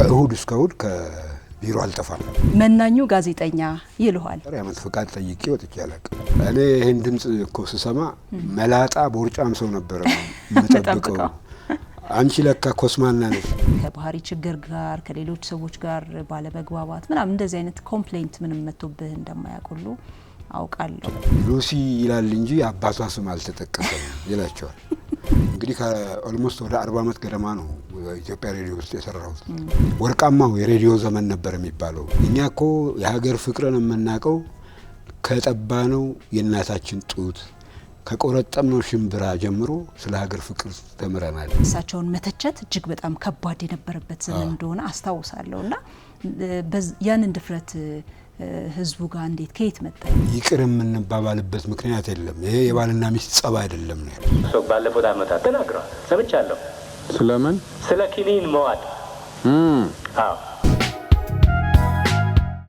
ከእሁድ እስከ እሁድ ከቢሮ አልጠፋም። መናኙ ጋዜጠኛ ይልዋል። ያመት ፈቃድ ጠይቄ ወጥቼ አላውቅም። እኔ ይሄን ድምጽ እኮ ስሰማ መላጣ ቦርጫም ሰው ነበር የምጠብቀው። አንቺ ለካ ኮስማና ነሽ። ከባህሪ ችግር ጋር ከሌሎች ሰዎች ጋር ባለመግባባት ምናምን እንደዚህ አይነት ኮምፕሌንት ምንም መጥቶብህ እንደማያውቁሉ አውቃለሁ። ሉሲ ይላል እንጂ አባቷ ስም አልተጠቀሰም ይላቸዋል። እንግዲህ ከኦልሞስት ወደ 40 አመት ገደማ ነው ኢትዮጵያ ሬዲዮ ውስጥ የሰራሁት። ወርቃማው የሬዲዮ ዘመን ነበር የሚባለው። እኛ እኮ የሀገር ፍቅርን የምናውቀው ከጠባነው የእናታችን ጡት ከቆረጠምነው ሽምብራ ጀምሮ ስለ ሀገር ፍቅር ተምረናል። እሳቸውን መተቸት እጅግ በጣም ከባድ የነበረበት ዘመን እንደሆነ አስታውሳለሁና ያንን ድፍረት ህዝቡ ጋር እንዴት ከየት መጣ? ይቅር የምንባባልበት ምክንያት የለም። ይሄ የባልና ሚስት ጸባ አይደለም ነው ሰው ባለፈው አመታት ተናግረዋል። ሰምቻለሁ። ስለምን? ስለ ኪኒን መዋጥ። አዎ